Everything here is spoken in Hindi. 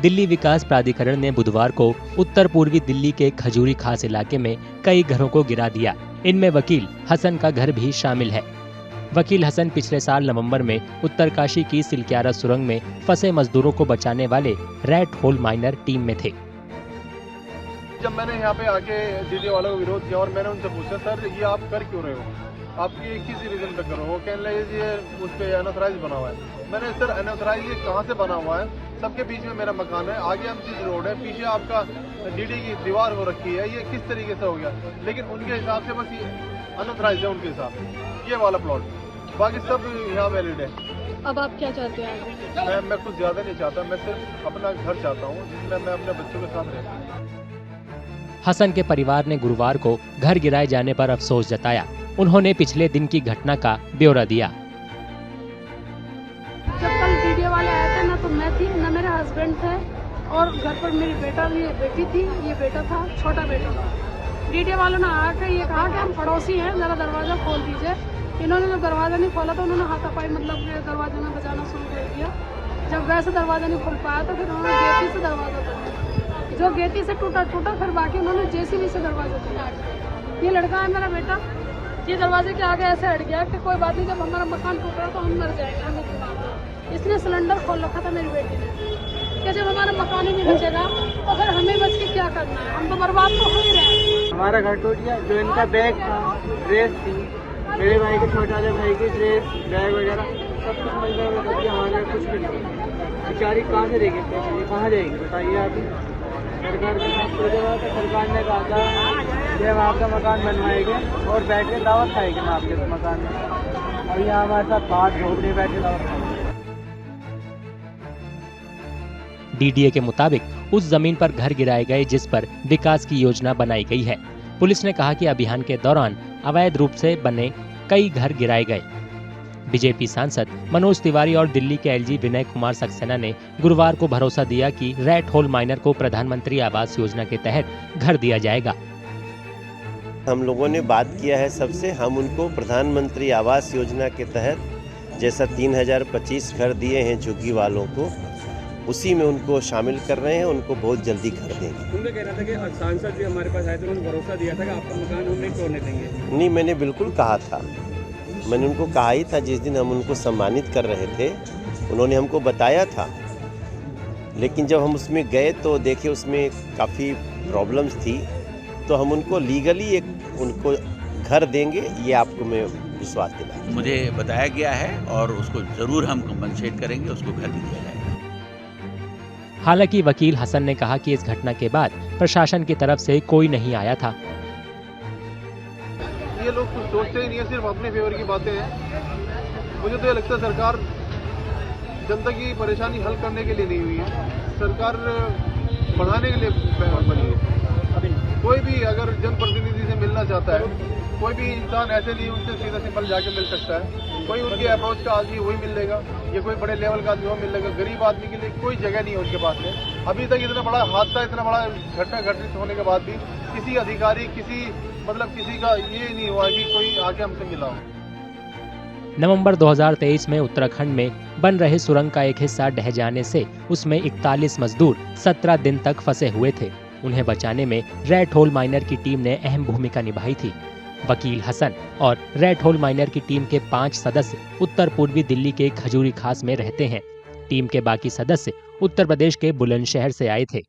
दिल्ली विकास प्राधिकरण ने बुधवार को उत्तर पूर्वी दिल्ली के खजूरी खास इलाके में कई घरों को गिरा दिया। इनमें वकील हसन का घर भी शामिल है। वकील हसन पिछले साल नवंबर में उत्तरकाशी की सिलक्यारा सुरंग में फंसे मजदूरों को बचाने वाले रेड होल माइनर टीम में थे। जब मैंने यहाँ पे आके डीडी वालों को विरोध किया और मैंने उनसे पूछा, सर ये आप कर क्यों रहे हो, आप ये किस रीजन पे करो, वो कहने लगे ये उस पर अनऑथराइज बना हुआ है। मैंने सर अनऑथराइज ये कहाँ से बना हुआ है, सबके बीच में मेरा मकान है, आगे एमसी रोड है, पीछे आपका डीडी की दीवार हो रखी है, ये किस तरीके से हो गया। लेकिन उनके हिसाब से बस ये अनऑथराइज है, उनके हिसाब से ये वाला प्लॉट, बाकी सब यहाँ वैलिड है। अब आप क्या चाहते हैं? मैं कुछ ज्यादा नहीं चाहता, मैं सिर्फ अपना घर चाहता हूँ जिसमें मैं अपने बच्चों के साथ रहता हूँ। हसन के परिवार ने गुरुवार को घर गिराए जाने पर अफसोस जताया। उन्होंने पिछले दिन की घटना का ब्यौरा दिया। जब कल वीडियो वाले आए थे ना, तो मैं थी ना, मेरे हस्बैंड थे और घर पर मेरी बेटी थी, ये बेटा था, छोटा बेटा था। वीडियो वालों ने आकर ये कहा कि हम पड़ोसी हैं, जरा दरवाजा खोल दीजिए। इन्होंने जब दरवाजा नहीं खोला तो उन्होंने हाथापाई मतलब दरवाजे में बजाना शुरू कर दिया। जब वैसे दरवाजा नहीं खोल पाया तो फिर उन्होंने गेटी से दरवाजा तोड़ा, जो गेटी से टूटा, फिर बाकी उन्होंने जेसीबी से दरवाजा तोड़ा। ये लड़का है मेरा बेटा, ये दरवाजे के आगे ऐसे हट गया कि कोई बात नहीं, जब हमारा मकान टूट रहा तो हम मर जाएंगे, हमें क्यों मारना। इसने सिलेंडर खोल रखा था मेरी बेटी ने कि जब हमारा मकान ही नहीं बचेगा तो फिर हमें बच के क्या करना है, हम तो बर्बाद तो हो ही रहे हैं। हमारा घर टूट गया, जो इनका बैग था, ड्रेस थी, मेरे भाई के छोटे वाले भाई की ड्रेस, बैग वगैरह सब कुछ मिल गया। हमारे कुछ भी नहीं, बेचारी कहाँ से देगी पैसे, ये कहाँ जाएगी बताइए आप। सरकार के साथ सोचा था, सरकार ने कहा था कि हम आपका मकान बनवाएंगे और बैठ के दावत खाएंगे ना आपके मकान में। और यहाँ हमारे साथ बात झोपड़ी बैठ के दावत खाएंगे। डीडीए के मुताबिक उस जमीन पर घर गिराए गए जिस पर विकास की योजना बनाई गई है। पुलिस ने कहा कि अभियान के दौरान अवैध रूप से बने कई घर गिराए गए। बीजेपी सांसद मनोज तिवारी और दिल्ली के एलजी विनय कुमार सक्सेना ने गुरुवार को भरोसा दिया कि रेड होल माइनर को प्रधानमंत्री आवास योजना के तहत घर दिया जाएगा। हम लोगों ने बात किया है सबसे, हम उनको प्रधानमंत्री आवास योजना के तहत जैसा 3025 घर दिए हैं झुग्गी वालों को, उसी में उनको शामिल कर रहे हैं, उनको बहुत जल्दी घर देंगे। उनका कहना था कि सांसद जी हमारे पास आए थे, उन्होंने भरोसा दिया था कि आपका मकान हम नहीं तोड़ने देंगे। नहीं, मैंने बिल्कुल कहा था, मैंने उनको कहा ही था जिस दिन हम उनको सम्मानित कर रहे थे, उन्होंने हमको बताया था। लेकिन जब हम उसमें गए तो देखे उसमें काफ़ी प्रॉब्लम्स थी, तो हम उनको लीगली उनको घर देंगे, ये आपको मैं विश्वास दिलाया। मुझे बताया गया है और उसको ज़रूर हम कंपनसेट करेंगे, उसको घर भी दिया जाएगा। हालांकि वकील हसन ने कहा कि इस घटना के बाद प्रशासन की तरफ से कोई नहीं आया था। ये लोग कुछ सोचते ही नहीं है, सिर्फ अपने फेवर की बातें हैं। मुझे तो ये लगता है सरकार जनता की परेशानी हल करने के लिए नहीं हुई है, सरकार बढ़ाने के लिए बनी है। कोई भी अगर जनप्रतिनिधि से मिलना चाहता है, कोई भी इंसान ऐसे नहीं उनसे सीधा सिंपल जाके मिल सकता है। कोई उनके अप्रोच का आदमी वही मिल लेगा, या कोई बड़े लेवल का आदमी वो मिल लेगा। गरीब आदमी के लिए कोई जगह नहीं है उनके पास में। अभी तक इतना बड़ा हादसा, इतना बड़ा घटना घटित होने के बाद भी किसी अधिकारी, किसी का ये नहीं हुआ कि कोई आके हमसे मिला हो। नवंबर 2023 में उत्तराखंड में बन रहे सुरंग का एक हिस्सा ढह जाने से उसमें 41 मजदूर 17 दिन तक फंसे हुए थे। उन्हें बचाने में रेड होल माइनर की टीम ने अहम भूमिका निभाई थी। वकील हसन और रेड होल माइनर की टीम के 5 सदस्य उत्तर पूर्वी दिल्ली के खजूरी खास में रहते हैं। टीम के बाकी सदस्य उत्तर प्रदेश के बुलंदशहर से आए थे।